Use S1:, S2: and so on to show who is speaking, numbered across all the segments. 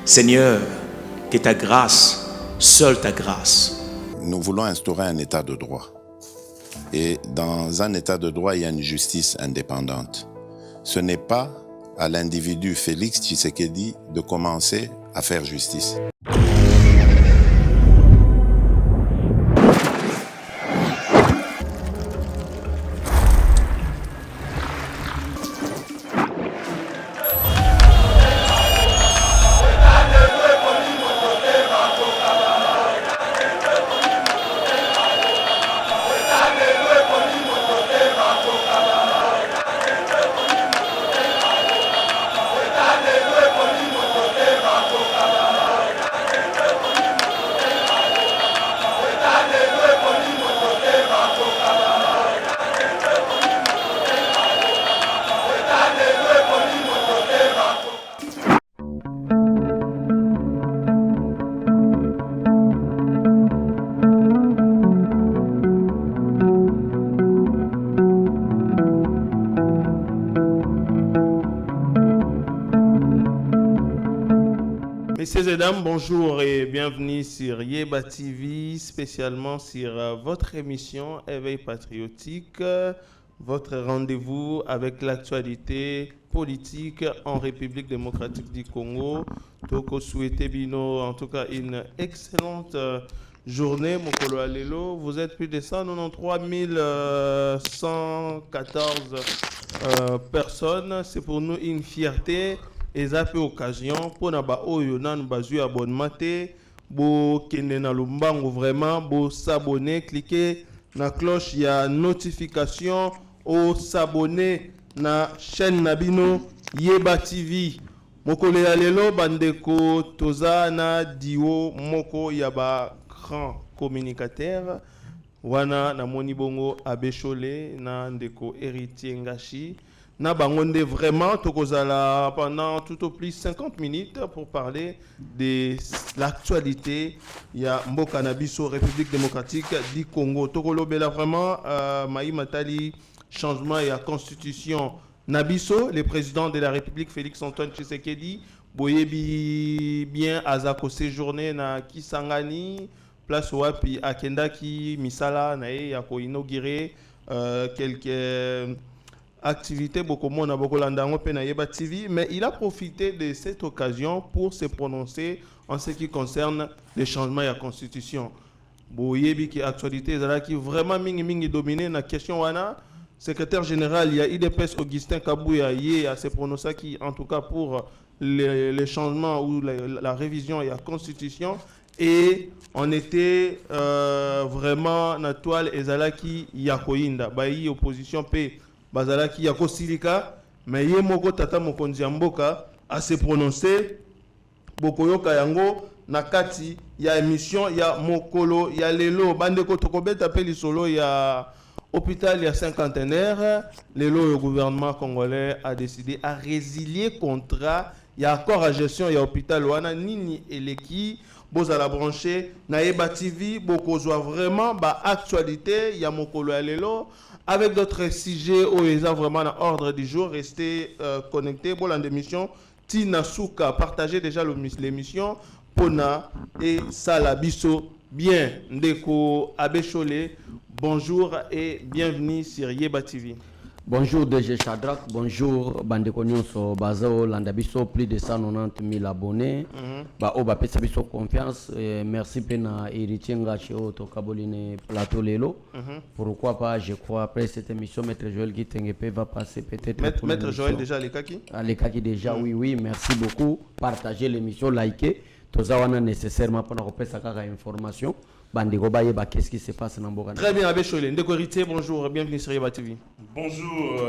S1: Seigneur, que ta grâce, seule ta grâce.
S2: Nous voulons instaurer un état de droit. Et dans un état de droit, il y a une justice indépendante. Ce n'est pas à l'individu Félix Tshisekedi de commencer à faire justice.
S3: Messieurs et dames, bonjour et bienvenue sur Yeba TV, spécialement sur votre émission Éveil patriotique, votre rendez-vous avec l'actualité politique en République démocratique du Congo. Toko souhaitez bino, en tout cas une excellente journée, Mokolo Alelo. Vous êtes plus de 193 114 personnes. C'est pour nous une fierté. Et ça fait occasion pour nous avoir abonnement bo kende na lumbango vraiment bo s'abonner cliquer na cloche ya notification ou s'abonner na chaîne nabino Yeba TV mokole ya lelo bandeko toza na dio moko ya ba grand communicateur wana na moni bongo abeshole na ndeko héritier ngashi. Na bangonde vraiment tokozala pendant tout au plus 50 minutes pour parler de l'actualité ya mboka na biso République démocratique du Congo. Tokolobela vraiment Maï Matali changement ya constitution na biso, le président de la République Félix Antoine Tshisekedi boyebi bien azako séjourné na Kisangani place wapi akenda ki misala na ya ko inaugurer quelques activité beaucoup moins na Yeba TV, mais il a profité de cette occasion pour se prononcer en ce qui concerne les changements à la constitution. Boyebi qui actualité qui vraiment mingi dominé la question wana secrétaire général il y a IDPS Augustin Kabouya a se prononcé qui en tout cas pour les changements ou la révision à la constitution et on était vraiment na toile ezalaki yakoinda bayi opposition p bazalaki ya kosilika mais ye moko tata mokonzi ya mboka a se prononcer bokoyoka yango na kati ya émission ya mokolo ya lelo bandeko tokobeta pe lisolo ya hôpital ya cinquantenaire lelo le gouvernement congolais a décidé à résilier contrat ya accord à gestion ya hôpital wana nini eleki bozala branché na Yeba TV bokozwa vraiment ba actualité ya mokolo ya lelo avec d'autres sujets où ils ont vraiment l'ordre du jour. Restez connectés pour l'émission. Tina Souka, partagez déjà l'émission. Pona et Salabiso. Bien, Ndeko Abechole. Bonjour et bienvenue sur Yeba TV.
S4: Bonjour DG Chadrak, bonjour Bandeko Nyonso Bazao Landabiso, plus de 190 000 abonnés. Oba pesa biso confiance, merci pena héritier Ngachio to Kaboline Plateau Lelo. Pourquoi pas, je crois après cette émission Maître Joël Guitengepe va passer peut-être
S3: Maître Joël déjà les kaki.
S4: Les kaki déjà oui, merci beaucoup. Partagez l'émission, likez. Tozawana nécessairement pour nous repérer sa information. Bandeko Bayeba, qu'est-ce qui se passe dans Boga?
S3: Très bien, Abechole. Ndeko Héritier, bonjour, bienvenue sur Yeba TV.
S5: Bonjour,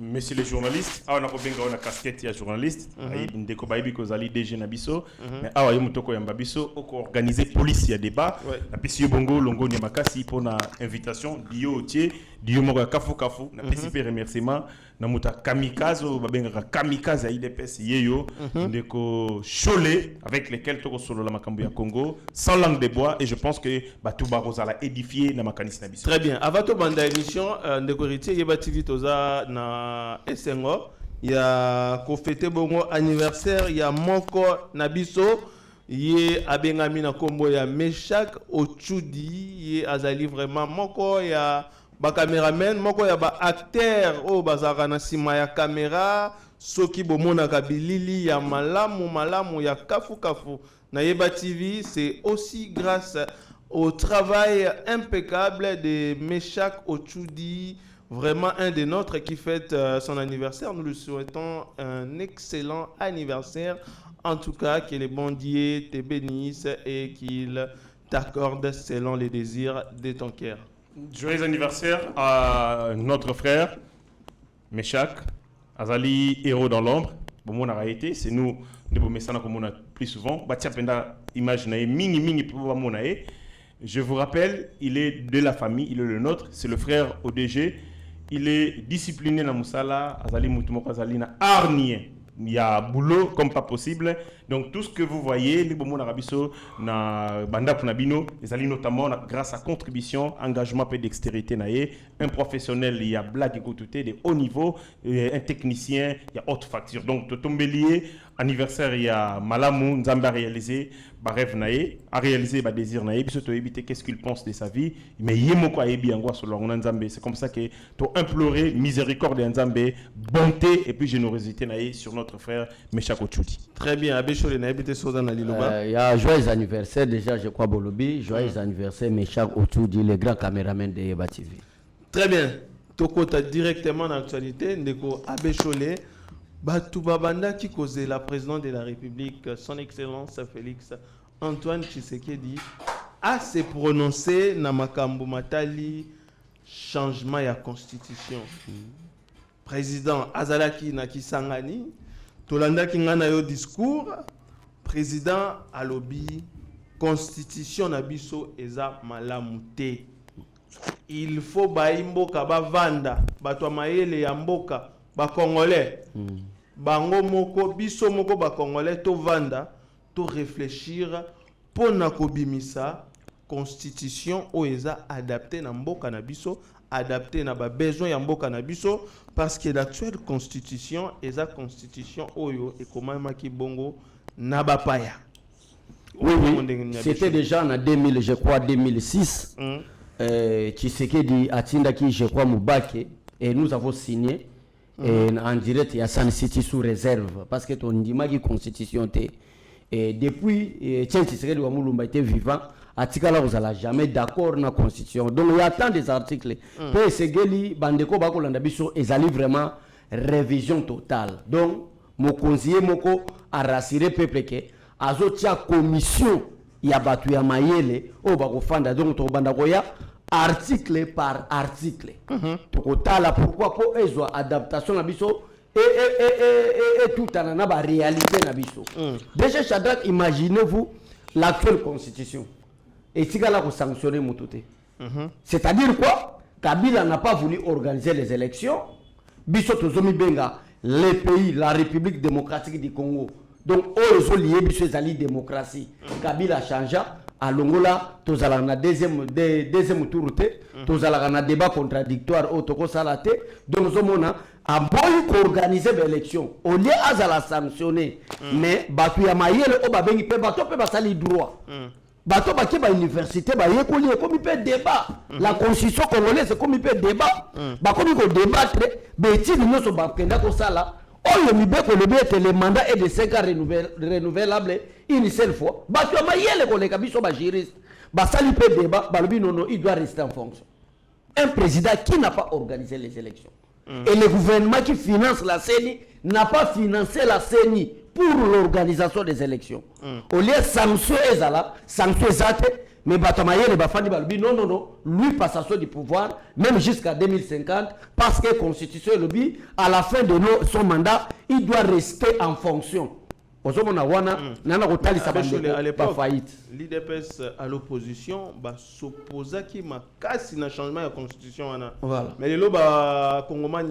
S5: messieurs les journalistes. On a une casquette de journaliste. Ndeko Bayebi Kozali DG Nabiso. Mais awa yomutoko yambabiso organiser police ya débat. Na pesi bongo longo nyamakasi pour na invitation dio otie dio moko kafu kafu na pesi pe remerciement na muta kamikaze babenga kamikaze ya IDPS yeyo ndeko Cholé avec lesquels toko solo la makambo ya Congo sans langue de bois et je pense que Batouba Rosala édifié na makanisi na biso.
S3: Très bien. Avant to banda émission ndeko Héritier Yeba TV toza na SNO ya ko fêter bongo anniversaire ya moko nabiso ye abengami na kombo ya Meshak Ochudi ye azali vraiment moko ya ba cameraman moko ya ba acteur o bazaka na sima ya caméra soki bomona kabilili ya malamu ya kafu na Yeba TV. C'est aussi grâce au travail impeccable de Meshak Ochudi, vraiment un des nôtres qui fête son anniversaire. Nous lui souhaitons un excellent anniversaire. En tout cas, que les bons dieux te bénissent et qu'ils t'accordent selon les désirs de ton cœur.
S5: Joyeux anniversaire à notre frère Meshak Azali, héros dans l'ombre. Bon, on a été, c'est nous, nous messana comme on a plus souvent. Batia penda image nae mini pour mon nae. Je vous rappelle, il est de la famille, il est le nôtre, c'est le frère ODG. Il est discipliné dans Moussala, Azali Moutumoko Azali na Arnie. Il y a boulot comme pas possible. Donc tout ce que vous voyez, les Bomo Narabiso, na Banda Punabino, les alliés notamment grâce à contribution, engagement et dextérité naé, un professionnel, il y a blague écoutée de haut niveau, un technicien, il y a haute facture. Donc Totombelier, anniversaire, il y a Malamou, Nzamba réalisé, Barève naé, a réalisé ba désir naé, puis surtout éviter qu'est-ce qu'il pense de sa vie, mais yemoko aébi angwa sur leur Nzambé. C'est comme ça que tu implorer miséricorde Nzambé, bonté et puis générosité naé sur notre frère Meshak Ochudi.
S3: Très bien, Abécholé naé bité soda na liloba.
S4: Il y a joyeux anniversaire déjà, je crois Bolobi, joyeux anniversaire Meshak Ochudi, le grand caméraman de Yeba TV.
S3: Très bien. Tokota directement dans l'actualité, Ndeko Abécholé. Batou Babanda qui causait la présidente de la République, son Excellence Félix Antoine Tshisekedi, a se prononcé na makambo matali changement ya constitution. Président Azalaki na Kisangani, Tolanda ki ngana yo discours, président alobi constitution na biso eza malamute. Il faut baimboka bavanda, bato mayele ya mboka ba congolais bango moko biso moko ba congolais to vanda to réfléchir pour na kobimisa constitution oeza adapté na mboka na biso, adapté na ba besoin ya mboka na biso, parce que l'actuelle constitution eza constitution oyo ekomama ki bongo na bapaya.
S4: Oui, c'était déjà en 2000, je crois 2006. Tshisekedi atindaki je crois Moubake et nous avons signé en direct il y a San City sous réserve parce que ton dimagi constitution était et depuis Tshisekedi wa Mulumba était vivant atikala vous allez jamais d'accord na constitution, donc il y a tant des articles pour Segeli bandeko bakolanda biso ezali vraiment révision totale. Donc mon conseiller moko a rassuré peuple que azotia commission ya batu ya mayele o bakofanda, donc to banda koya article par article. Tokotala pourquoi pour ezwa adaptation na biso et tout en a ba réalité na biso. Déjà Shadrach, imaginez-vous l'actuelle constitution. Et tigala ko sanctionner mototé. C'est-à-dire quoi? Kabila n'a pas voulu organiser les élections. Biso tozomi benga les pays, la République démocratique du Congo. Donc eux lié biso ezali démocratie. Kabila changea à Longola, tozala na deuxième tour té, tozala na débat contradictoire au toko salate. Donc zomona a boy organiser l'élection. Au lieu azala sanctionner, mais batu ya mayele o babengi pe bato pe basali droit. Bato baki ba université ba yekoli comme il peut débat. La constitution congolaise comme il peut débat. Ba comme il peut débattre, beti nous so ba kenda ko sala. Oh, le mandat est de 5 ans renouvelable une seule fois. Il doit rester en fonction. Un président qui n'a pas organisé les élections. Et le gouvernement qui finance la CENI n'a pas financé la CENI pour l'organisation des élections. Au lieu de sanctionner, mais Batamayele Bafandi Balbi, non, lui passation du pouvoir, même jusqu'à 2050, parce que la Constitution est le but, à la fin de son mandat, il doit rester en fonction. À
S3: l'époque, l'IDPS à l'opposition s'opposa qui m'a cassé le changement de la Constitution. Voilà. Mais les Congomans,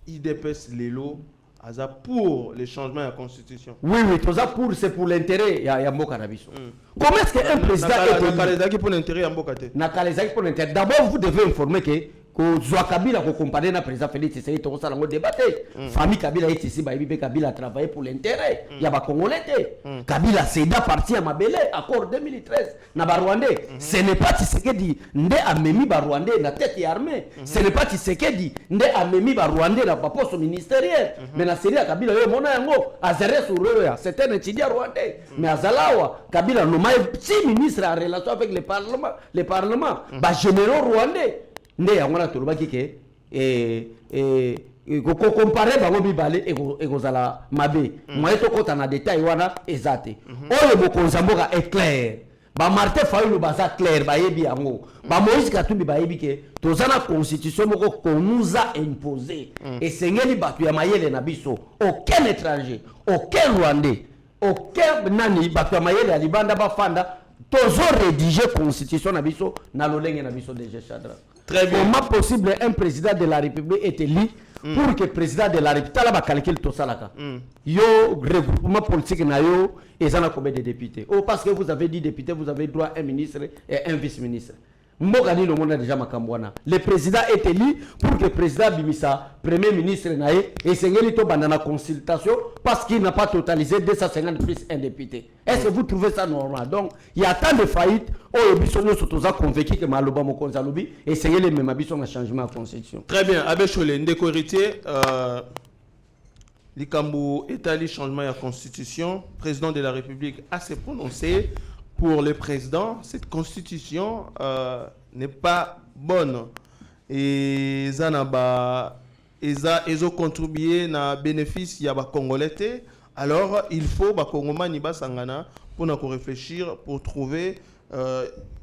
S3: l'IDPS, pour le changement de la Constitution.
S4: Oui, tout ça c'est pour l'intérêt de Yamboka Nabiso. Comment est-ce qu'un président est
S3: pour l'intérêt de Yamboka?
S4: D'abord, vous devez informer que ko zwa Kabila ko comparer na président Félix Tshisekedi to ça lango débatté famille Kabila est ici ba ibi Kabila a travaillé pour l'intérêt ya ba congolais Kabila céda parti à Mabele accord 2013 na ba Rwandais ce n'est pas Tshisekedi nde amemi ba Rwandais na tête ya armée ce n'est pas Tshisekedi nde amemi ba Rwandais na poste ministériel mais na série Kabila yo mona yango azere sur eux c'est un étudiant rwandais mais azalawa Kabila no mai si ministre en relation avec le parlement ba généraux rwandais nde yango na tolobaki ke ko comparer bango mibale ekozala mabe moye tokota na détail wana ezate oyo bokonza mboka est clair ba Martin Fayulu baza clair bayebi yango ba Moïse Katumbi bayebi ke tozana constitution moko qu'on nous a imposé et sengeli batu ya mayele na biso aucun étranger aucun rwandais aucun nani batu ya mayele ya libanda bafanda tozo rédiger constitution na biso na lolenge na biso de Chadra. Très bien. Comment possible un président de la République est élu pour que le président de la République va calculer tout ça là. Yo regroupement politique na yo et ça na combien de députés. Oh parce que vous avez 10 députés, vous avez droit à un ministre et un vice-ministre. Mbogani le monde a déjà makambwana. Le président est élu pour que le président bimisa premier ministre nae et sengeli to bandana consultation parce qu'il n'a pas totalisé 250 plus un député. Est-ce que vous trouvez ça normal? Donc il y a tant de faillites au bisono sotoza convaincu que maloba mokonza lobi et sengeli même biso na changement de constitution.
S3: Très bien, Abbé Cholé ndeko héritier Likambo étali changement de la constitution, président de la République a se prononcé. Pour le président, cette constitution n'est pas bonne. Et ça ils ont contribué à bénéfice ya ba Congolais. Alors il faut ba Congomani ba sangana pour nous réfléchir pour trouver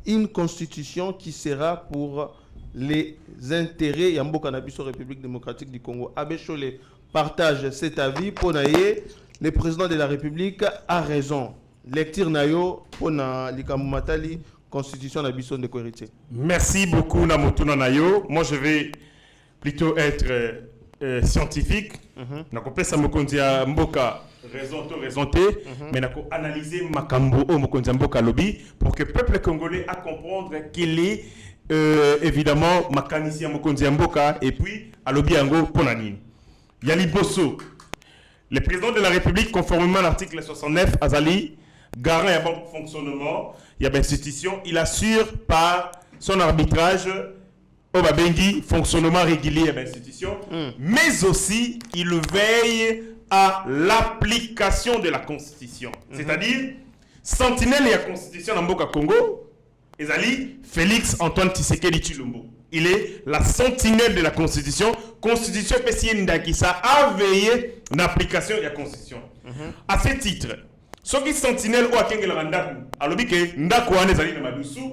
S3: une constitution qui sera pour les intérêts ya mboka na biso République démocratique du Congo. Abbé Cholé partage cet avis pour naie le président de la République a raison. Lecture nayo pona likambo matali constitution na biso de héritier.
S5: Merci beaucoup Namotuna Nayo. Moi je vais plutôt être scientifique. Nakopesa mokonzia mboka raison te mais nako analyser makambo o mokonzia mboka lobby pour que peuple congolais a comprendre qu'il est évidemment makanisi ya mokonzia mboka et puis a lobby yango pona nini. Yali Bosso, le président de la République conformément à l'article 69 azali garant et bon fonctionnement, il y a institution, il assure par son arbitrage au Babengi fonctionnement régulier de l'institution, mais aussi il veille à l'application de la Constitution. C'est-à-dire, sentinelle et la Constitution dans Mboka Congo, Ezali Félix Antoine Tshisekedi Tshilombo. Il est la sentinelle de la Constitution. Constitution PCN Ndakisa a veillé l'application de la Constitution. À ce titre, ce qui sentinelle ou à Kengel Ndaku, alors que Ndaku a nezali na madusu,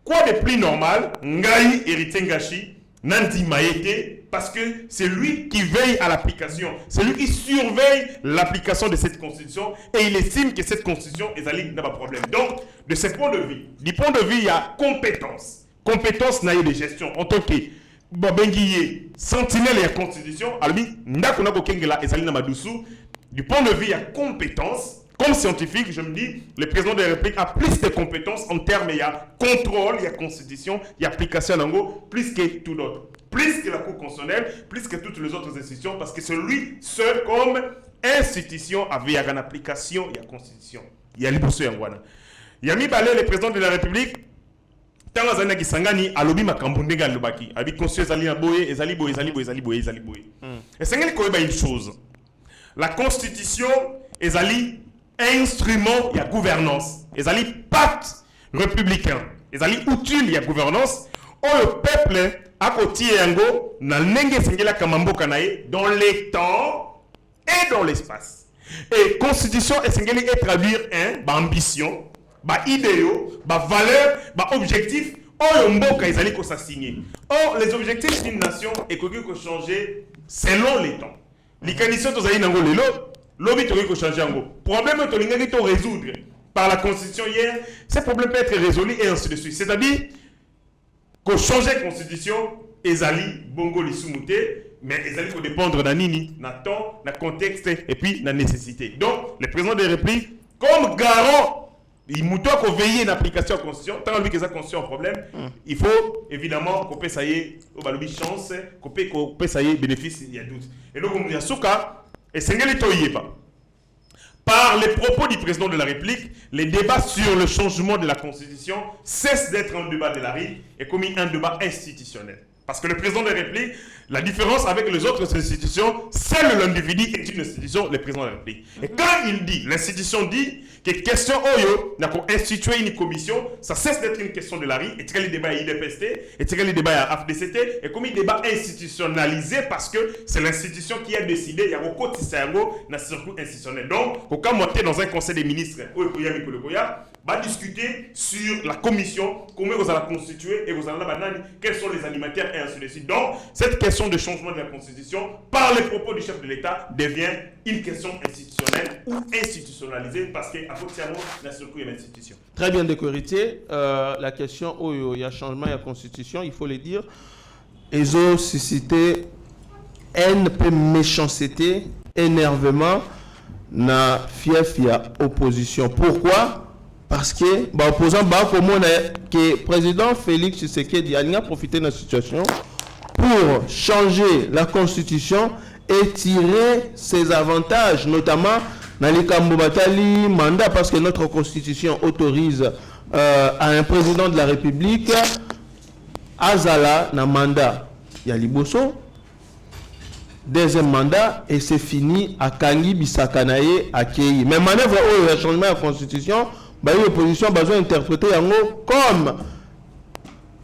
S5: quoi de plus normal, Ngai héritier Ngashi, Nandi Maete, parce que c'est lui qui veille à l'application, c'est lui qui surveille l'application de cette constitution et il estime que cette constitution n'a pas de problème. Donc, de ce point de vue, du point de vue, il y a compétence. Compétence n'a eu de gestion en tant que Babengiye, sentinelle et la constitution, alors Ndaku Nako Kengela et Salina Madusu, du point de vue, il y a compétence. Comme scientifique, je me dis, le président de la République a plus de compétences en termes, il y a contrôle, il y a constitution, il y a application en gros, plus que tout d'autre. Plus que la Cour constitutionnelle, plus que toutes les autres institutions, parce que c'est lui seul comme institution avait une application, il y a constitution. Il y a l'Ibosso Yangwana. Il y a mis balé le président de la République, tant que qui sangani, a lobby makambundega lobaki, a dit constitution ezali boye, ezali boye, ezali boye, ezali boye, ezali boye. Et c'est une chose. La constitution ezali instrument, il y a gouvernance. Ils allaient pacte républicain. Ils allaient utile, il y a gouvernance. Le peuple a côté yango na nenge sengela kamambo kanae dans les temps et dans l'espace. Et constitution est sengeli est traduire ambition, idéaux, valeur, objectif. Mboka ils allaient ko s'assigner. Or les objectifs d'une nation est que changer selon les temps. Les conditions tous allaient nango lelo. L'objet qui changer en gros. Problème que tu as résoudre par la constitution hier, ce problème peut être résolu et ainsi de suite. C'est-à-dire que changer la constitution, ezali bongo lisumuté, mais ezali faut dépendre d'un nini, d'un temps, d'un contexte et puis d'un nécessité. Donc, le président de la République, comme garant il faut veiller l'application de la constitution. Tant que la constitution a un problème, il faut évidemment qu'on puisse essayer de chance, qu'on puisse essayer bénéfice, il y a doute. Et donc, on dit à Souka, et c'est ce pas. Par les propos du président de la République, les débats sur le changement de la constitution cessent d'être un débat de la rue et comme un débat institutionnel. Parce que le président de la République, la différence avec les autres institutions, c'est l'individu est une institution, le président de la République. Et quand il dit, l'institution dit que question Oyo n'a qu'à instituer une commission, ça cesse d'être une question de la rue, et le débat à IDPST, et le débat à FDCT, et comme un débat institutionnalisé parce que c'est l'institution qui a décidé, il y a un côté dans ce circuit institutionnel. Donc, au cas où dans un conseil des ministres, va discuter sur la commission, comment vous allez constituer et vous allez quels sont les animateurs et ainsi de suite. Donc, cette question de changement de la constitution, par les propos du chef de l'État, devient une question institutionnelle ou institutionnalisée parce qu'à côté de la circuit de l'institution.
S3: Très bien décorité. La question où il y a changement de la constitution, il faut le dire, ils ont suscité haine, méchanceté, énervement, na fief opposition. Pourquoi? Parce que l'opposant que le président Félix Tshisekedi a profité de la situation pour changer la constitution et tirer ses avantages, notamment dans les Kambobatali mandat, parce que notre constitution autorise à un président de la République Azala na mandat. Il y a Liboso, deuxième mandat, et c'est fini à Kangi Bisakanaye à Kei. Mais manœuvre où il y a changement de la constitution, l'opposition a besoin d'interpréter comme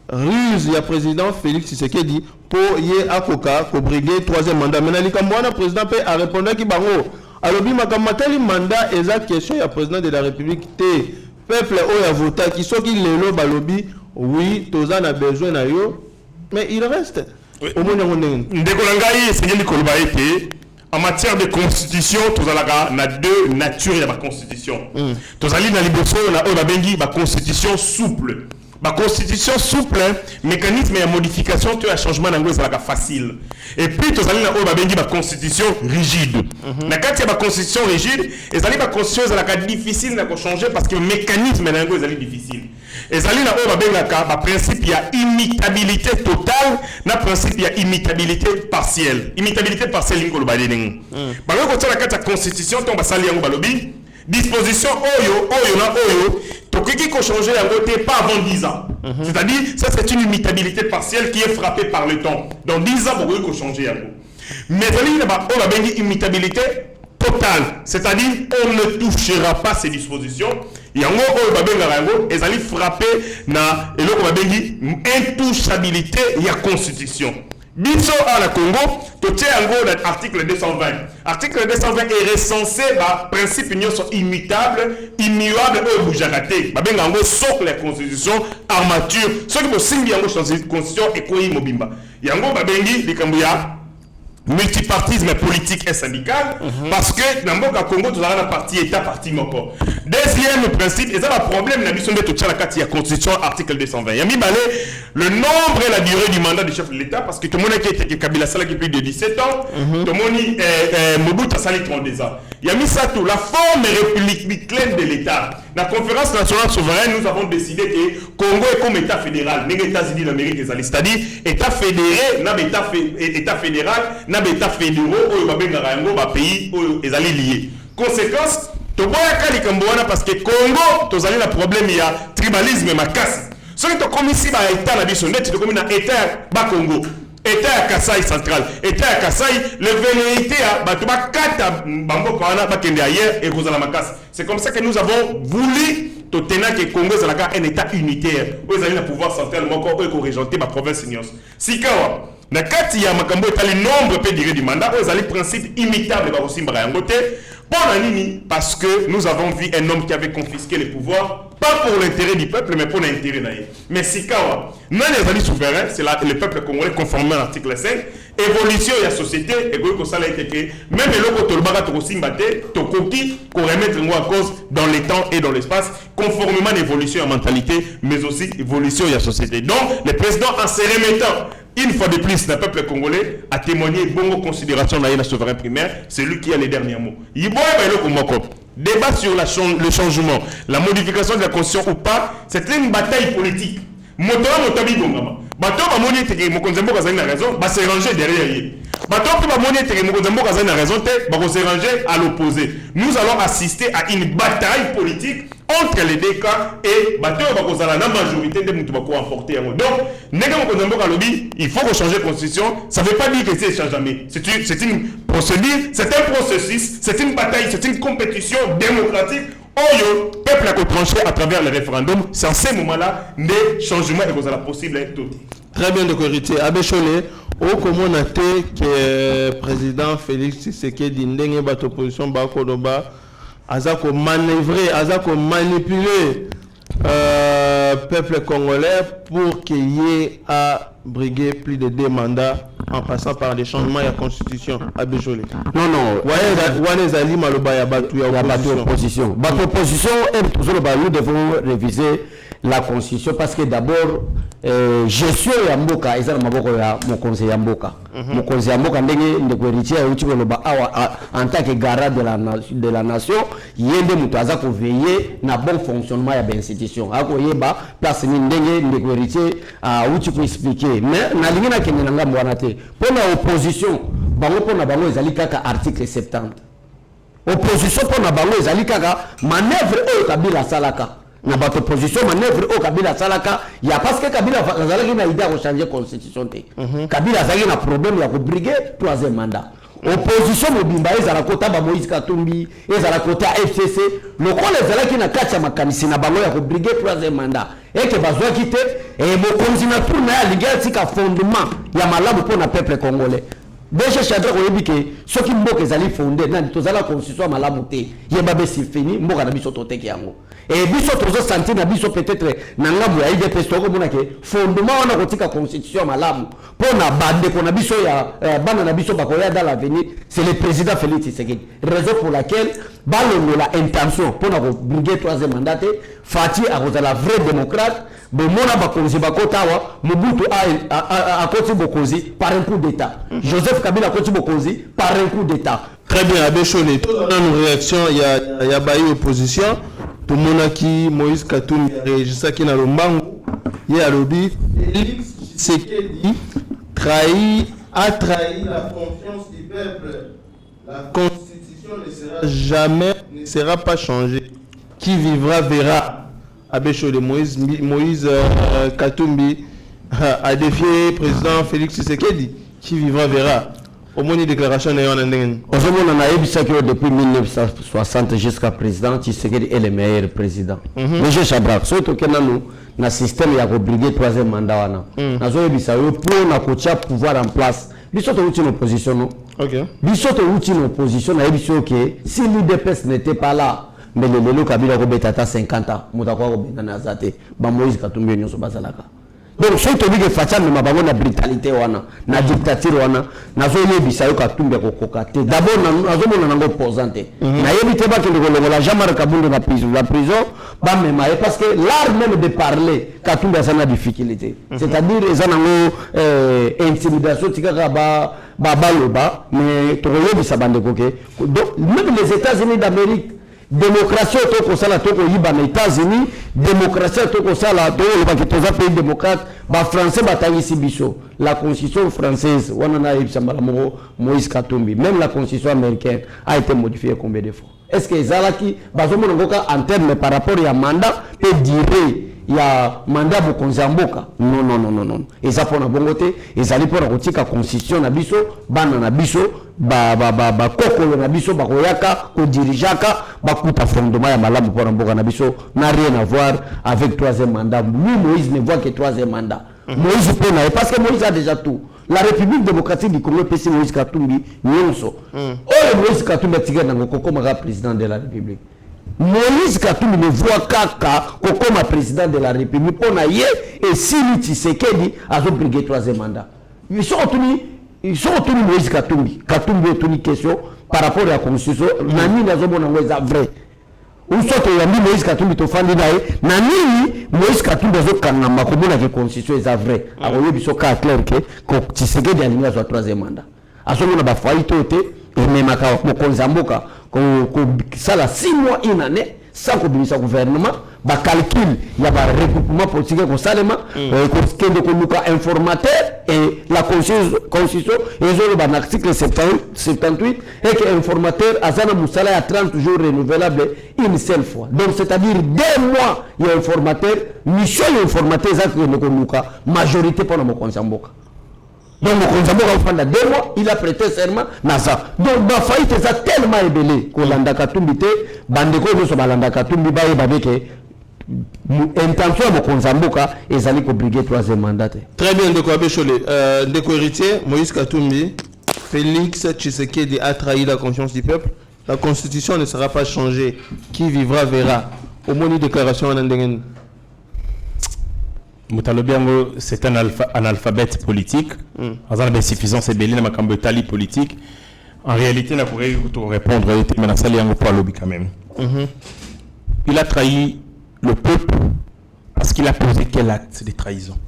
S3: ruse du président Félix Tshisekedi pour y akoka pour briguer troisième mandat. Mais le président a répondu qu'il alors le mandat est la question du président de la République. Le peuple a voté qui sont qui le balobi oui, tous a besoin de yo, mais il reste. Au moins
S5: en matière de constitution, nous avons deux natures de la constitution. Nous avons la constitution souple. La constitution souple, mécanisme et modification, tu as changement d'angle, c'est facile. Et puis, tu as la constitution rigide. Quand tu as la constitution rigide, la constitution est difficile de changer parce que le mécanisme d'angle est difficile. Et ça, le principe, il y a imitabilité totale, le principe, il y a imitabilité partielle. Imitabilité partielle, c'est ce que la constitution, tu as disposition oyo tokiki ko changer la côté pas avant 10 ans. C'est-à-dire ça c'est une imitabilité partielle qui est frappée par le temps. Dans 10 ans vous pouvez changer yango. Mais il y a une imitabilité totale, c'est-à-dire on ne touchera pas ces dispositions. Yango oyo babenga yango ezali frappé na eloko babengi intouchabilité ya constitution. Biso à la Congo, tu tiens en gros l'article 220. L'article 220 est recensé par principe union sont immutables, immuables et boujagaté. Babenga en gros socle la constitution, armature. Ce qui me signe en gros constitution et quoi mobimba. Yango babengi likambuya multipartisme politique et syndical parce que dans le Congo tu as la partie état parti moko. Deuxième principe et ça le problème la mission de toute la carte constitution article 220. Yami balé le nombre et la durée du mandat du chef de l'État parce que tout le monde qui était Kabila Sala qui plus de 17 ans, tout le monde Mobutu Sala 32 ans. Yami ça tout la forme républicaine de l'État. La conférence nationale souveraine nous avons décidé que Congo est comme État fédéral, les États-Unis d'Amérique c'est-à-dire État fédéré, État fédéral État fédéraux au pays où ils allaient liés. Conséquence, tu vois parce que Congo, tu as le problème, il y a tribalisme, ma casse. Ce qui est comme ici, l'État, la vision nette, tu comme un État Congo, État à Kassai central, État à Kassai, le vérité à Batouba Kata, Bambo Kwana, Bakende ailleurs et Rosala Makas. C'est comme ça que nous avons voulu que le Congo est un État unitaire. Où ils allaient pouvoir central, encore eux, régenter ma province Ignos. Sikawa. Na kati ya makambo etali nombre peut dire du mandat aux ali principe imitable ba osimbra yangote pour la nini parce que nous avons vu un homme qui avait confisqué les pouvoirs pas pour l'intérêt du peuple mais pour l'intérêt naïe. Mais sikawa non les ali souverains c'est le peuple congolais conformément à l'article 5 évolution de la société et que ça a été créé même le ko tolbaka to simbate to koki ko remettre en cause dans les temps et dans l'espace conformément à l'évolution de la mentalité mais aussi évolution de la société. Donc le président en se remettant une fois de plus, le peuple congolais a témoigné bonne considération de la souverain primaire, c'est lui qui a les derniers mots. débat sur le changement, la modification de la constitution ou pas, c'est une bataille politique. Motoa motabi bongama. Bato ba moni teke mokonzi mboka zali na raison, ba se ranger derrière lui. Bato pe ba moni teke mokonzi mboka zali na raison te, ba ko se ranger à l'opposé. Nous allons assister à une bataille politique entre les deux cas et bato ba ko zala na majorité de mutu ba ko emporter yango. Donc, nega mokonzi mboka lobi, il faut changer la constitution, ça veut pas dire que c'est change jamais. C'est une procédure, c'est un processus, c'est une bataille, c'est une compétition démocratique. Le peuple a tranché à travers le référendum. C'est en ce moment-là que les changements sont possibles.
S3: Très bien, donc héritier. Abbé Cholé, au comment on a été que le président Félix Tshisekedi ndenge bat opposition Bakodoba, azako manœuvrer, azako manipuler peuple congolais pour qu'il y ait à briguer plus de 2 mandats en passant par des changements de la constitution. Abbé Cholé.
S4: Non.
S3: Wanezali maloba ya batu ya opposition.
S4: Batu opposition, nous devons réviser la constitution parce que d'abord, gestion ya mboka, ezala maboko ya mokonzi ya mboka. Mokonzi ya mboka ndenge ndeko héritier uti koloba awa en tant que garant de la nation, yende mutu aza ko veiller na bon fonctionnement ya institution. Ako yeba place ni ndenge ndeko héritier uti ko expliquer. Mais na lingi na kende nanga mwana te. Pour la opposition, bango pona bango ezali kaka article 70. Opposition pona bango ezali kaka manœuvre oyo Kabila salaka. Na bato opposition manœuvre oyo Kabila salaka ya parce que Kabila azalaki na idée ya changer constitution te. Kabila azalaki na problème ya ko briguer 3e mandat. Opposition mobimba ezala kota ba Moïse Katumbi, ezala kota FCC, lokola ezalaki na kati ya makanisi na bango ya ko briguer 3e mandat. Et que bazwa kite et mokonzi na pour na ya liga tika fondement ya malamu pour na peuple congolais. Déjà Chadra oyebi ke soki mboka ezali fondé na tozala constitution malamu te. Yeba be si fini mboka na biso toteki yango. Et biso tozo sentir na biso peut-être na ngamu ya IDPS toko mona ke fondement wana kotika constitution malamu pona bande kona biso ya bana na biso bakoya dans l'avenir, c'est le président Félix Tshisekedi. Raison pour laquelle balongo la intention pona ko briguer 3e mandat Fati a la vraie démocrate. Bomona bakonzi bakotawa Mobutu a koti bokonzi par un coup d'état. Joseph Kabila a koti bokonzi par un coup d'état.
S3: Très bien, Abbé Cholé. Tout dans une réaction, il y a baillé opposition. Tout le monde qui Moïse Katumbi réagissait qui n'a le mango. Il y a lobby. Félix Tshisekedi a trahi la confiance du peuple. La constitution ne sera pas changée. Qui vivra verra. Abbé Cholé, Moïse Katumbi a défié le président Félix Tshisekedi. Qui vivra verra. Au moins, une déclaration n'est pas en
S4: depuis 1960 jusqu'à président, Tshisekedi est le meilleur président. Monsieur Chabrak, surtout que nous, le système a obligé 3e mandat. Nous avons dit pour na kocha pouvoir en place. Nous sommes en opposition. Nous sommes en opposition. Nous avons dit que si l'UDPS n'était pas là, mais le Kabila a 50 ans, nous avons dit que Moïse Katumbi est bazalaka. Donc, si tu dis que Fatia ne m'a pas la brutalité, la dictature, nazo yebisa yo Katumbi ko kokate. D'abord, nazo mona nango posante. Na yebite ba ke le la jamais Kabunda na prison. La prison, ba mema parce que l'art même de parler, Katumbi a sa difficulté. C'est-à-dire les anango intimidation tika ba loba, mais to yebisa bande koke. Donc, même les États-Unis d'Amérique démocratie au Kosala toko yiba na États-Unis, démocratie au Kosala toko le bakitoza pays démocrate, ba français batangisi biso. La constitution française, wanana yibsambala Moïse Katumbi, même la constitution américaine a été modifiée combien de fois? Est-ce que Zalaki bazomo ngoka en termes par rapport à mandat peut dire il y a mandat bokonzi mboka? Non. Et ça pour na bongote, et ça pour na kotika constitution na biso, bana na biso, ba kokolo na biso ba koyaka ko dirigeaka ba kuta fondement ya malamu pour mboka na biso n'a rien à voir avec 3e mandat. Lui Moïse ne voit que 3e mandat. Moïse pona parce que Moïse a déjà tout. La République démocratique du Congo PC Moïse Katumbi nyonso. Moïse Katumbi tigé na ngoko comme président de la République. Moïse Katumbi ne voit kaka comme président de la République pona ye et si Tshisekedi a brigué 3e mandat. Ils sont retenus Moïse Katumbi. Katumbi est une question par rapport à la constitution. Nani nazomona ngweza vrai. Ou soit que yambi Moïse Katumbi to fandi nae. Nani Moïse Katumbi zo kanamba komona que constitution est vrai. Akoyo biso ka clair que Tshisekedi alinga zo 3e mandat. Asomona ba faillite ote et même ka mokonzi mboka ça là 6 mois une année sans que gouvernement ba calcul il y a un regroupement politique comme ça que informateur et la constitution et le article 78 et que informateur azana musala à 30 jours renouvelable une seule fois, donc c'est-à-dire 2 mois il y a informateur mission informateur ça que majorité pour nos konsamboka. Donc, pendant 2 mois, il a prêté serment Nasa. Donc, la faillite est tellement ébélée que l'Andakatumbi, Bandeko, l'Andakatumbi, intention de Konzamboka, et Zali obliger 3e mandat.
S3: Très bien, Ndeko Abécholé. Ndeko héritier, Moïse Katumbi, Félix Tshisekedi a trahi la conscience du peuple. La constitution ne sera pas changée. Qui vivra verra. Au moins, une déclaration en Andengen.
S5: Moutalobiango, c'est un analphabète politique. Dans la suffisance et Bélin, ma politique. En réalité, on pourrait répondre quand même. Il a trahi le peuple parce qu'il a posé quel acte de trahison.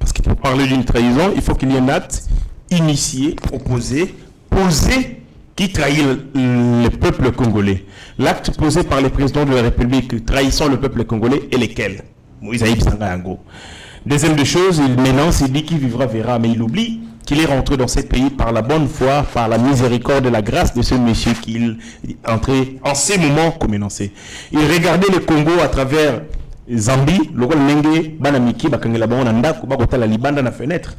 S5: Parce qu'il faut parler d'une trahison, il faut qu'il y ait un acte initié, opposé, posé, qui trahit le peuple congolais. L'acte posé par le président de la République trahissant le peuple congolais est lequel? Moïse Aïb Sangayango. Deuxième des choses, il m'énonce, il dit qu'il vivra verra, mais il oublie qu'il est rentré dans ce pays par la bonne foi, par la miséricorde et la grâce de ce monsieur qu'il est entré en ces moments comme énoncé. Il regardait le Congo à travers Zambie, le rôle Nenge, Banamiki, Bakangela Bananda, Kubakota la Libanda na fenêtre.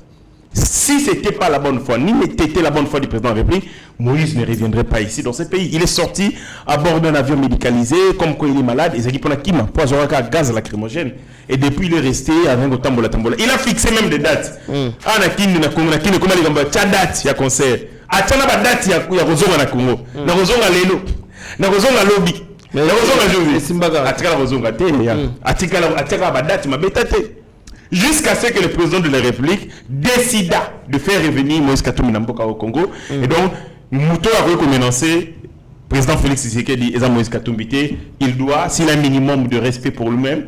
S5: Si ce n'était pas la bonne foi, ni n'était la bonne foi du président de la République, Moïse ne reviendrait pas ici dans ce pays. Il est sorti à bord d'un avion médicalisé, comme quand il est malade, et c'est pour la kima, pour avoir un gaz lacrymogène. Et depuis, il est resté avec un tambola. Il a fixé même des dates. Ah, na kini na Congo, na kini comment les gamba, tcha date, il y a concert. Ah, tcha na ba date, il y a rozonga na Congo. Na rozonga lelo, na rozonga lobby. Na rozonga jovi. Atika la rozonga te, atika la ba date, ma bétate. Jusqu'à ce que le président de la République décida de faire revenir Moïse Katumbi Namboka au Congo. Et donc, Mouto a recommencé, président Félix Tshisekedi et Moïse Katumbi, il doit, s'il a un minimum de respect pour lui-même,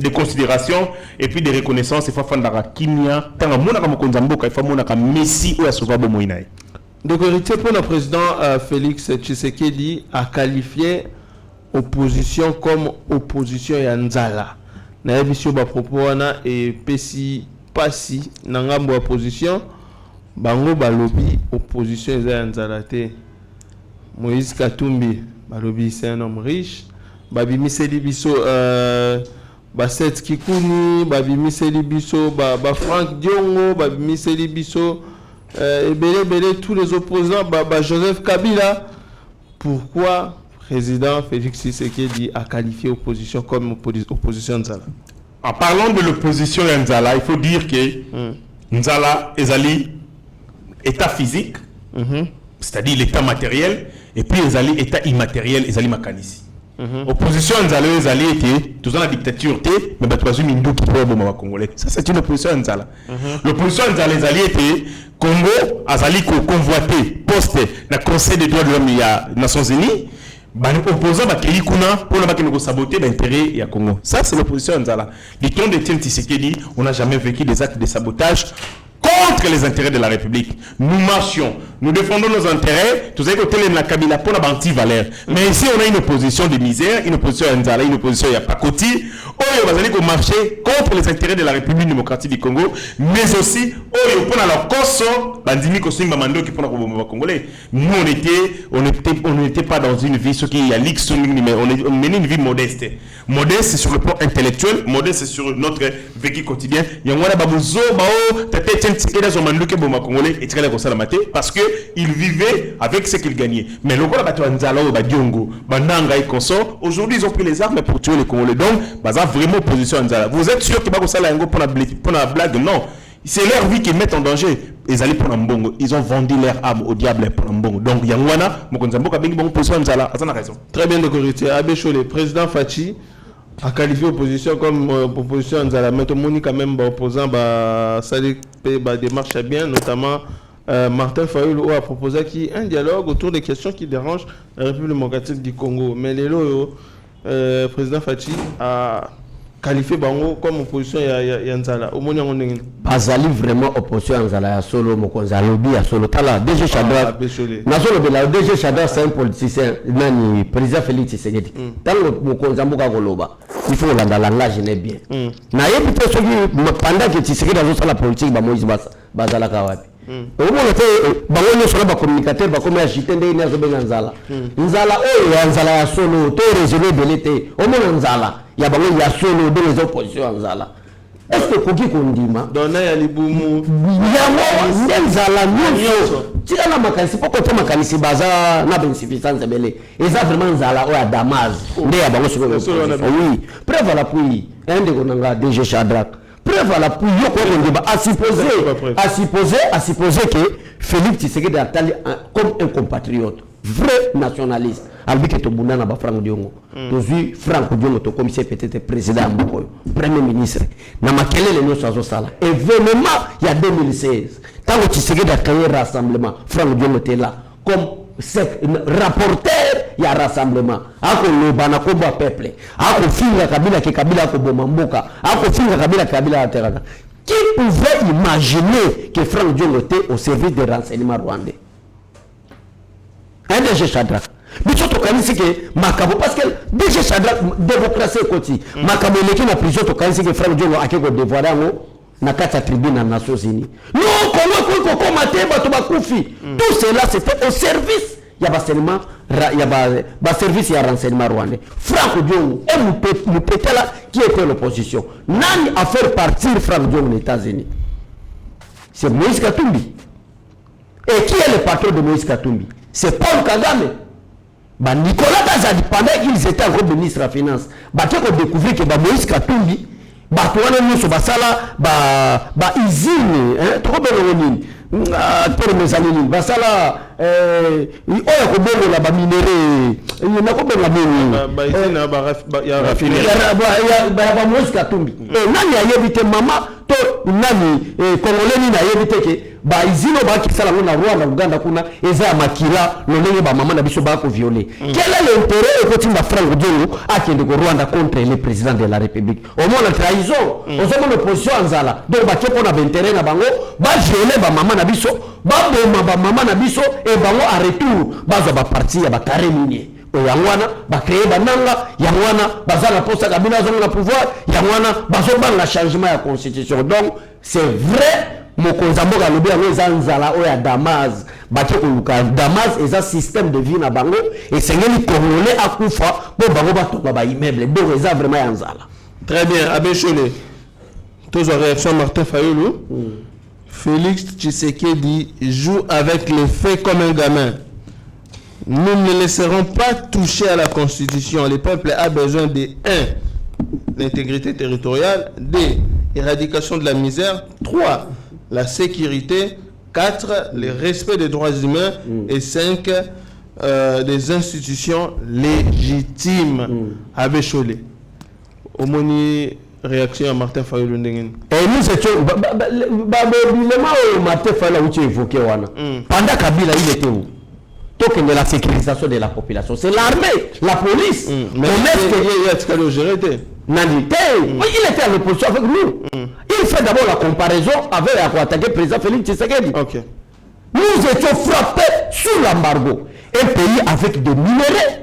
S5: de considération et puis de reconnaissance, il faut faire Kimia, tant que Mokonzamboka, il faut faire Messi ou Asovabo Moïnaï.
S3: Donc, héritier pour le président Félix Tshisekedi a qualifié opposition comme opposition Yanzala. Na émission ba propos wana et pesi pasi na ngambo opposition bango balobi opposition eza nzala te. Moïse Katumbi balobi c'est un homme riche, babimiseli biso ba Seth Kikuni, babimiseli biso ba Frank Diongo, babimiseli biso belé tous les opposants ba Joseph Kabila. Pourquoi président Félix Tshisekedi a qualifié l'opposition comme opposition Nzala?
S5: En parlant de l'opposition Nzala, il faut dire que Nzala est état physique, c'est-à-dire l'état matériel, et puis l'état immatériel, est Makanisi. Opposition Nzala était tout dans la dictature, mais troisième hindou qui peut être congolais. Ça, c'est une opposition Nzala. L'opposition Nzala était Congo, Azali convoité, poste dans le Conseil des droits de l'homme des Nations Unies. Opposant pour saboter l'intérêt du Congo. Ça, c'est l'opposition Nzala. Du temps de Tshisekedi, on n'a jamais vécu des actes de sabotage contre les intérêts de la République. Nous marchions, nous défendons nos intérêts, tout ça côté la Kabila pour la anti-valeur. Mais ici, on a une opposition de misère, une opposition à Nzala, une opposition à Pakoti. On va marcher contre les intérêts de la République démocratique du Congo, mais aussi, on pour la Koso, Bandimi Kosimba Mando qui pour la Congolais. Nous, on n'était pas dans une vie, ce qui est à l'X, mais on menait une vie modeste. Modeste sur le plan intellectuel, modeste sur notre vécu quotidien. Il y a un babouzo, parce qu'il vivait avec ce qu'il gagnait. Mais le aujourd'hui ils ont pris les armes pour tuer les Congolais. Donc, vraiment opposition à Nzala. Vous êtes sûr qu'ils vont ça pour la blague? Non. C'est leur vie qu'ils mettent en danger. Ils allaient pour Mbongo. Ils ont vendu leur âme au diable pour Mbongo. Donc, Yangwana, Mokonzamboka, Bengi, opposition à Nzala. Ça a raison.
S3: Très bien, le Abécholé, président Fachi a qualifié l'opposition comme opposition à Nzala. Mais tout le monde quand même opposant, ça démarche bien, notamment Martin Fayulu a proposé qu'il y ait un dialogue autour des questions qui dérangent la République démocratique du Congo. Mais le président Fachi a qualifié bango comme opposition ya nzala au moni ngondenge
S4: bazali vraiment opposition nzala ya solo mokonzi alobi ya solo tala DG Chadra na solo bela DG Chadra c'est un politicien nani président Félix Tshisekedi tango mokonzi ambuka koloba il faut la langage n'est bien na yebi te soki pendant que Tshisekedi azo la politique ba Moïse bazala ka wapi au moins te bango nyonso na ba communicateur ba comme agité ndenge nazo benga nzala nzala oyo ya nzala ya solo to réservé de l'été au moins nzala ya bango ya solo de les oppositions nzala est-ce que koki kondima
S3: dona ya libumu
S4: ya nzala nyonso tika na makanisi poko te makanisi baza na insuffisance belé eza vraiment nzala oyo ya Damas nde ya bango siko oui preuve à l'appui ende konanga DG Chadrak preuve à l'appui yo ko ndeba à supposer que Félix Tshisekedi atali comme un compatriote vrai nationaliste albike to bundana ba Franck Diongo tozui Franck Diongo to commissaire peut-être président mboko premier ministre na makelele nyo sazo sala événement il y a 2016 tango Tshisekedi a créé rassemblement Franck Diongo était là comme rapporteur il y a rassemblement ako lobana ko ba peuple ako finga kabila ke kabila ko boma mboka ako finga kabila teranga qui pouvait imaginer que Franck Diongo était au service des renseignements rwandais un DG Chadra mais surtout quand c'est que makabo parce que DG Chadra démocratie côté makabo leki na prison to quand c'est que Franck Diongo akeko dévoiler ngo na kata tribune na Nations Unies non comment commater bato bakufi tout cela c'était au service ya basenema ya ba service ya renseignement rwandais Franck Diongo et Mupetala qui était l'opposition nani a faire partir Franck Diongo aux États-Unis c'est Moïse Katumbi et qui est le patron de Moïse Katumbi c'est Paul Kagame. Bah Nicolas Kazadi, pendant qu'ils étaient encore ministre de la Finance, bah tu as découvert que bah Moïse Katumbi, bah tu as mis sur basala, bah usine, hein, trop bien pour mes amis, basala, il y a combien de la minéré, il y a combien de la minéré,
S3: bah usine, il y a raffinerie,
S4: bah Moïse Katumbi. Et nani a évité maman, to nani congolais na évité que ba izino ba kisala na Rwanda Uganda kuna eza makila lolenge ba mama na biso ba ko violer quel est l'intérêt de continuer Franck Diongo à kende ko Rwanda contre le président de la République au moins la trahison au moins l'opposition nzala donc ba kepo na intérêt na bango ba violer ba mama na biso ba boma ba mama na biso et bango à retour ba zo ba parti ya ba carré minier yangwana ba créer bananga yangwana bazala posta kabila zo na pouvoir yangwana bazo banga changement ya constitution donc c'est vrai mokonzi mboka lobi yango eza nzala oyo ya Damas bake koluka Damas eza système de vie na bango esengeli congolais akufa po bango batonga ba immeuble donc eza vraiment ya nzala.
S3: Très bien, Abbé Cholé. Tous en réaction Martin Fayulu. Félix Tshisekedi joue avec les faits comme un gamin. Nous ne laisserons pas toucher à la Constitution. Le peuple a besoin de 1. L'intégrité territoriale. 2. Éradication de la misère. 3. La sécurité. 4. Le respect des droits humains. Et 5. Des institutions légitimes. Abbé Cholé. Omoni réaction à Martin Fayulu Ndengeni.
S4: Et nous étions Martin Fayulu a évoqué pendant Kabila il était où? Donc de la sécurisation de la population, c'est l'armée, la police.
S3: Mais il
S4: était à l'opposition avec nous. Il fait d'abord la comparaison avec l'attaqué le président Félix Tshisekedi.
S3: Okay.
S4: Nous étions frappés sous l'embargo. Un pays avec des minéraux,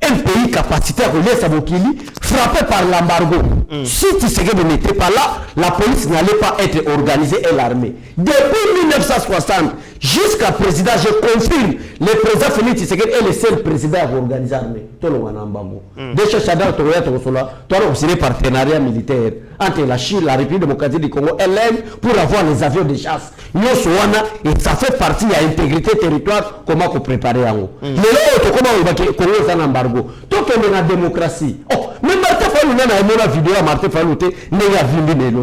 S4: un pays capacitaire relié à Mokili, frappé par l'embargo. Si Tshisekedi n'était pas là, la police n'allait pas être organisée et l'armée. Depuis 1960 jusqu'à président, je confirme, le président Félix Tshisekedi est le seul président à organiser l'armée. Tout le monde en bambou. Déjà, Chadar, tu as aussi des partenariats militaires entre la Chine, la République démocratique du Congo et l'Inde pour avoir les avions de chasse. Et ça fait partie de l'intégrité territoire, comment on prépare en haut. Les autres, comment on va Congo est en embargo. Tant qu'on est en démocratie. Oh, mais Martin Fayulu n'a pas vu vidéo à Martin Fayulu, n'a vu vidéo.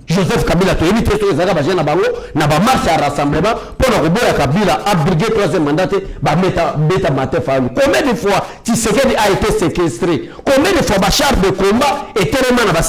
S4: Joseph Kabila to éviter to ezaka bajena bango na ba marche à rassemblement pour na koboya Kabila a briguer troisième mandat ba beta Martin Fayulu. Combien de fois Tshisekedi a été séquestré? Combien combien de fois char de combat était vraiment dans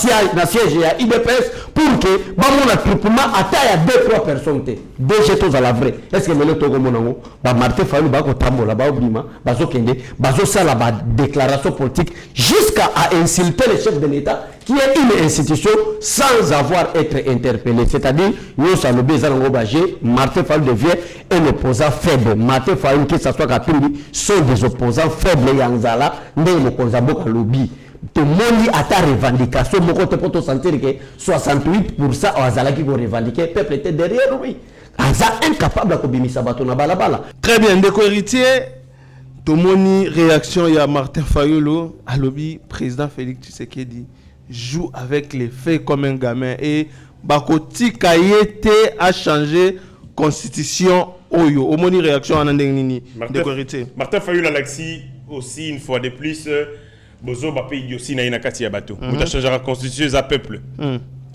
S4: siège à IDPS pour que le attroupement atteint 2-3 personnes. Deux jetons à la vraie. Est-ce que le Togo Monango, Martin Fayou, Tambola, Baobima, Bazokende, Bazosala, déclaration politique, jusqu'à insulter le chef de l'État qui est une institution sans avoir été interpellé. C'est-à-dire, Martin Fayou devient un opposant faible. Martin Fayou, que ce soit Kapindi, sont des opposants faibles. Yanzala, Ndemo Konzambo Lobby. Tout le monde a ta revendication. Mon côté pour te sentir que 68% Azala qui vont revendiquer, le peuple était derrière lui. Aza incapable de kobimisa bato na balabala.
S3: Très bien, Ndeko héritier. Tomoni réaction ya Martin Fayulu à lobby président Félix Tshisekedi joue avec les faits comme un gamin et Bakoti Kayete a changé constitution Oyo. Omoni réaction en Andengini. Ndeko héritier.
S5: Martin Fayulu Alexis aussi une fois de plus bozo ba pays aussi na inakati ya bato. Vous changé la constitution à peuple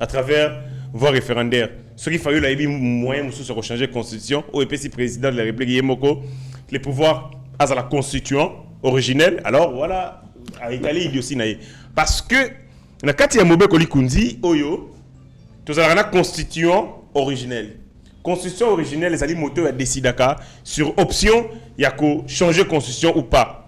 S5: à travers voie référendaire. Ce qu'il fallait là, il y a moyen de changer la constitution. Au EPC président de la République Yemoko, les pouvoirs à la constituant originelle. Alors voilà, à égaler idiotie naïe. Parce que na kati ya mobe koli kundi oyo, tous la constituant originelle. Constitution originelle, les alliés moteurs a décidé sur option, il y a que changer constitution ou pas.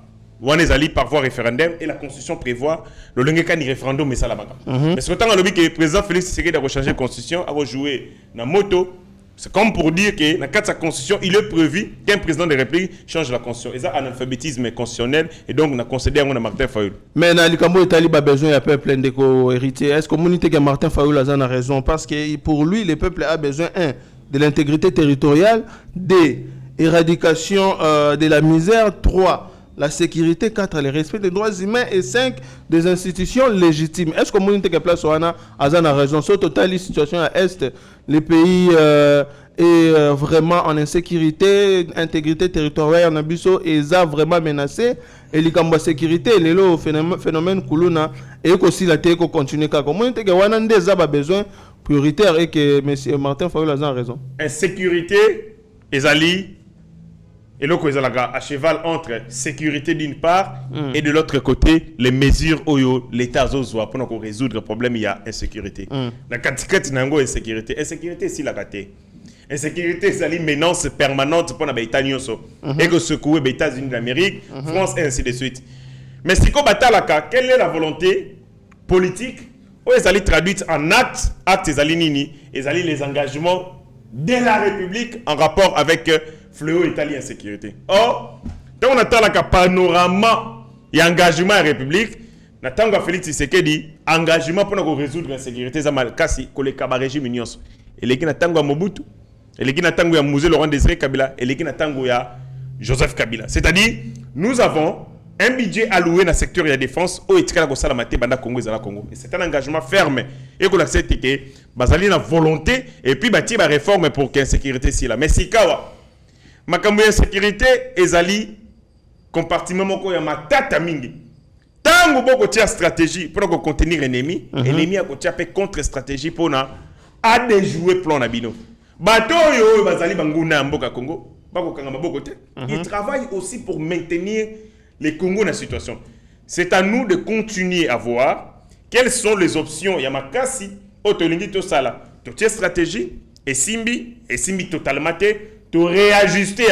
S5: On est allé par voie référendaire et la constitution prévoit le lengekani référendum mais ça là-bas. Mais ce temps que le président Félix Tshisekedi a changé la constitution, a joué dans moto, c'est comme pour dire que dans le cadre de sa constitution, il est prévu qu'un président de la République change la constitution. Et ça, un analphabétisme constitutionnel et donc on a considéré qu'on a Martin Fayulu. Mais
S3: dans le Cambo Italie, il a besoin d'un peuple héritier. Est-ce que communauté que Martin Fayulu a raison? Parce que pour lui, le peuple a besoin de l'intégrité territoriale, d'éradication de la misère, 3. La sécurité, 4, le respect des droits humains et 5, des institutions légitimes. Est-ce que l'on a place a raison? Sur total, la situation à l'Est, les pays est vraiment en insécurité, intégrité territoriale en abisso et ça vraiment menacé. Et la sécurité, le phénomène Kuluna et aussi la télé continue. Comment on a des besoins prioritaires et que M. Martin Fayulu a raison?
S5: Insécurité, Ezali. Et là, ils sont à cheval entre sécurité d'une part et de l'autre côté, les mesures où l'État a besoin pour résoudre le problème, il y a insécurité. La quatrième, il y a insécurité. Insécurité, c'est la gâtée. Insécurité, c'est une menace permanente pour les États-Unis. Et que secouer les États-Unis d'Amérique, France, et ainsi de suite. Mais si on bat quelle est la volonté politique où ils allaient traduire en actes, les engagements de la République en rapport avec fléau italien sécurité. Or, quand on attend le panorama et engagement à la République, on attend que Félix Tshisekedi engagement pour résoudre l'insécurité, ça m'a cassé que les régime union. Et les qui n'attendent Mobutu, et les qui n'attendent Mouzé Laurent Désiré Kabila, et les qui n'attendent Joseph Kabila. C'est-à-dire, nous avons un budget alloué dans le secteur de la défense au Etikala Salamate Banda Congo et Congo. Et c'est un engagement ferme. Et qu'on accepte que Bazali a volonté et puis bâtir la réforme pour qu'il y ait une sécurité ici là. Mais si Kawa, makambo ya sécurité ezali compartiment moko ya matata mingi. Tango boko tia stratégie pour contenir ennemi, ennemi a kotia pe contre stratégie pour na a déjouer plan na bino. Bato yo bazali banguna mboka Congo, bako kanga maboko te. Ils travaillent aussi pour maintenir les Congo dans la situation. C'est à nous de continuer à voir quelles sont les options Yamakasi, Otolingi Tosala, Totia stratégie et Simbi totalement te réajuster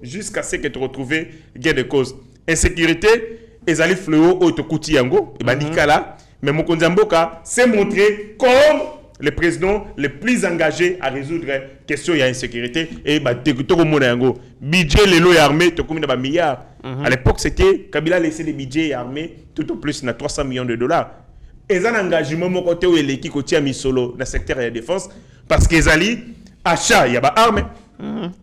S5: jusqu'à ce que tu retrouves gain de cause. Insécurité, les alliés fléaux autokouti yango, et bandikala, mais Mokonzamboka s'est montré comme le président le plus engagé à résoudre les questions d'insécurité et budget les lois armées, tu as milliards. À l'époque, c'était Kabila laissé les budgets armés tout au plus na 300 millions de dollars. Et un engagement mon côté où les qui côté mis solo dans le secteur de la défense parce qu'ils allaient achat, il y a des armes,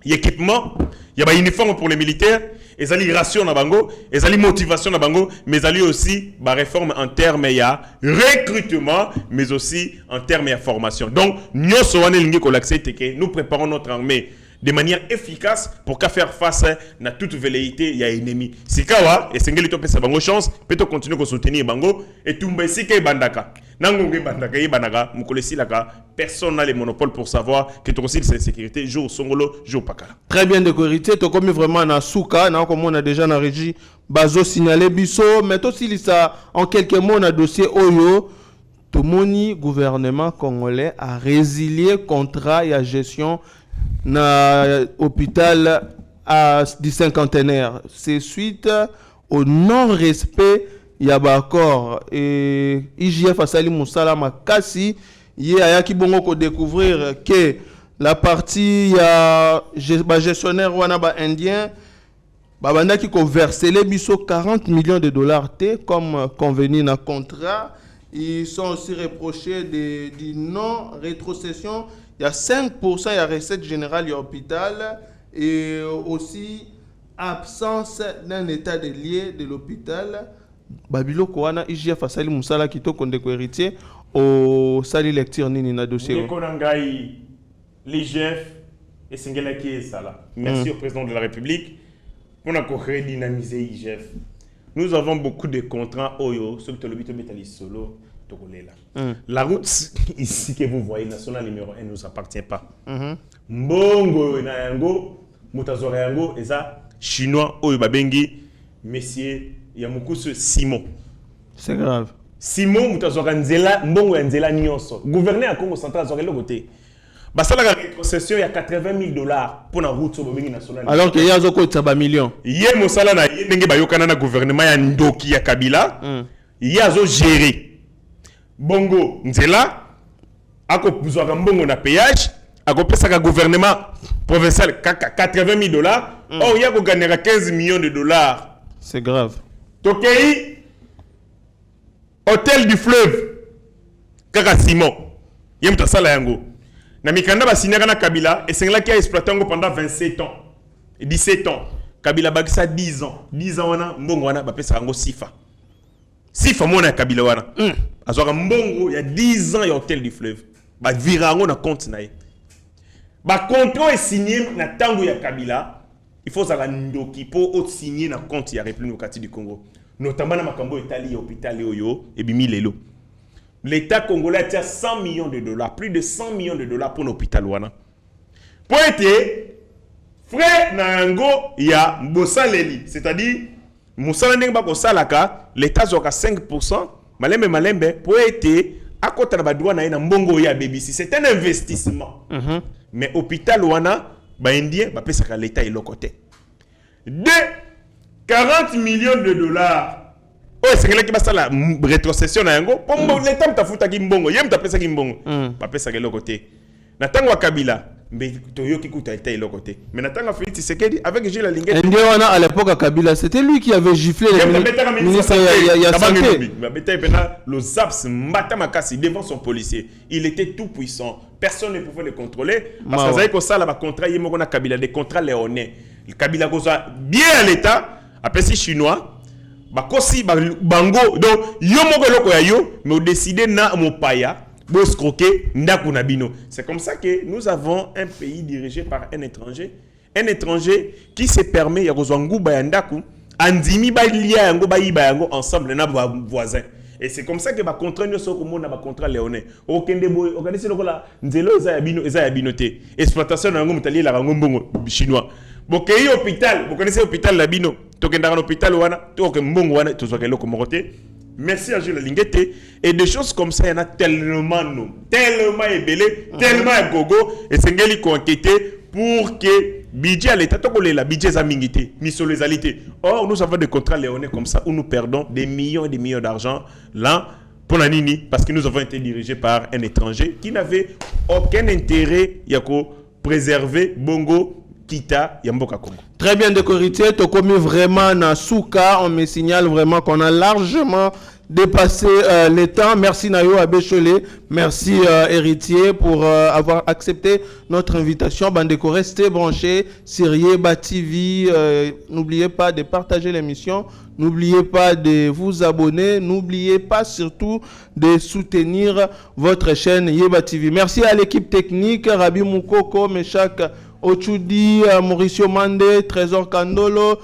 S5: il y a équipement, il y a des uniformes pour les militaires, ils allaient ration na bango, ils allaient motivation na bango, mais ils allaient aussi ba réforme en termes il y a recrutement, mais aussi en termes de formation. Donc nous nous préparons notre armée de manière efficace pour qu'à faire face à toute velléité il y a ennemi. Si kawa et sengeli to pesa bango chance, peut continuer à soutenir bango et tumba ici ke bandaka. Nangonge bandaka yebanaka mukolesi laka personne n'a le monopole pour savoir que tu aussi c'est sécurité jour songolo jour pakala.
S3: Très bien de héritier, tu comme vraiment na souka, na comme on a déjà na régie bazo signalé biso, mais aussi ça en quelques mots na dossier Oyo, tout moni gouvernement congolais a résilié contrat et gestion na hôpital du cinquantenaire. C'est suite au non-respect il y a accord et IGF Asali Moussala Makasi y a qui bon ko découvrir que la partie ya gestionnaire wana ba indien banda qui ko verser les biso 40 millions de dollars comme convenu dans contrat. Ils sont aussi reprochés de non rétrocession. Il y a 5% de recette générale de l'hôpital et aussi absence d'un état de lié de l'hôpital. Babilo Koana, IGF Asali Moussala qui toque de héritier au sali lecture nini na dossier.
S5: L'IGF et Singela qui est ça là. Merci au président de la République pour nous redynamiser l'IGF. Nous avons beaucoup de contrats Oyo, ceux qui ont l'habitude de mettre solo. La route ici que vous voyez, national numéro 1, ne nous appartient pas. Mbongo na yango, mutazora yango, et ça, chinois Oyo babengi, messieurs Yamukusu Simon.
S3: C'est grave.
S5: Simon mutazora nzela, mbongo ya nzela nyonso. Gouverneur à Congo central azora le côté. Basala la rétrocession il y a 80 000 dollars pour la route sur le national.
S3: Alors que y a zoko tsaba millions.
S5: Yé mosala na yé ndenge bayokana na gouvernement ya Ndoki ya Kabila. Y a zo gérer. Bongo nzela ako buzwaka mbongo na péage ako pesaka gouvernement provincial 80 000 dollars. Oh yako gagnera 15 millions de dollars.
S3: C'est grave.
S5: Tokei Hôtel du Fleuve kaka Simon yemta sala yango na mikanda ba signaka na Kabila et sengla qui a exploité ngo pendant 27 ans 17 ans Kabila bakisa 10 ans wana mbongo wana ba pesa ngo sifa mona Kabila wana azwaka mbongo ya 10 ans ya Hôtel du Fleuve ba vira ngo na compte na ye ba contrat est signé na tango ya Kabila il faut zala Ndoki pour signer na compte ya République démocratique du Congo notamment na makambo etali ya hôpital Oyo et bimi lelo. L'État congolais tient 100 millions de dollars, plus de 100 millions de dollars pour l'hôpital wana. Pour être frère Nango, il y a Mbosaleli, c'est-à-dire Moussala Nengba Kosalaka, l'État zoka 5%, malembe, pour être à côté de la douane na mbongo ya BBC. C'est un investissement. Mais hôpital wana, ba indien, ba pesa l'État est côté. De 40 millions de dollars. Oh, c'est quelqu'un qui va faire la rétrocession na yango. Pour l'État m'a foutu ki mbongo, yem ta pesa ki mbongo. Ba pesa ke côté. Na tango Kabila, mais toyo ki kuta était l'autre côté. Mais na tango Félix Tshisekedi avec Gilles Linguet.
S3: Ndiwana à l'époque à Kabila, c'était lui qui avait giflé les ministres il y a santé.
S5: Mais beta pena le Zaps mbata makasi devant son policier. Il était tout puissant. Personne ne pouvait le contrôler parce que ça ko sala ba contrat yemo na Kabila des contrats léonais. Le Kabila ko bien à l'État, après si chinois bakosi bango donc yo moko loko ya yo mais décider na mopaya bo escroquer ndaku na bino. C'est comme ça que nous avons un pays dirigé par un étranger qui se permet ya kozwa nguba ya ndaku andimi ba lia yango ba yiba yango ensemble na voisins. Et c'est comme ça que ba contrat nyo soko mona ba contrat léonais okende boy organiser lokola nzelo eza ya bino te exploitation na yango mutali la bango mbongo chinois. Bokei hôpital, vous connaissez l'hôpital Labino, tokenda dans l'hôpital wana, toke mbongo wana, tozwa kelo komokote. Merci à Jules Linguete et des choses comme ça il y en a tellement ébélé, tellement gogo et sengeli ko enquêter pour que budget à l'état tokole la budget za mingité, misolésalité. Or nous avons des contrats léonais comme ça où nous perdons des millions et des millions d'argent là pour la nini parce que nous avons été dirigés par un étranger qui n'avait aucun intérêt yako préserver bongo Kita Yamboka Congo.
S3: Très bien décorité, tu as commis vraiment na souka, on me signale vraiment qu'on a largement dépassé le temps. Merci Nayo Abécholé, merci Héritier pour avoir accepté notre invitation. Bandeko, restez branchés, Syrieba TV, n'oubliez pas de partager l'émission, n'oubliez pas de vous abonner, n'oubliez pas surtout de soutenir votre chaîne Yeba TV. Merci à l'équipe technique, Rabi Moukoko, Meshak Ochudi, Mauricio Mande, Trésor Kandolo,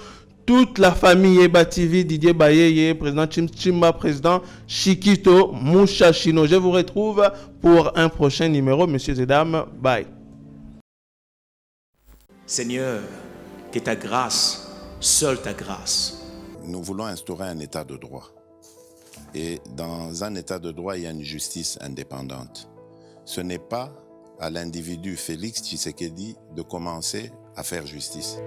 S3: toute la famille Eba TV, Didier Bayeye, président Chimba, président Chiquito Mouchachino. Je vous retrouve pour un prochain numéro, messieurs et dames. Bye.
S1: Seigneur, que ta grâce, seule ta grâce.
S2: Nous voulons instaurer un état de droit. Et dans un état de droit, il y a une justice indépendante. Ce n'est pas à l'individu Félix Tshisekedi de commencer à faire justice.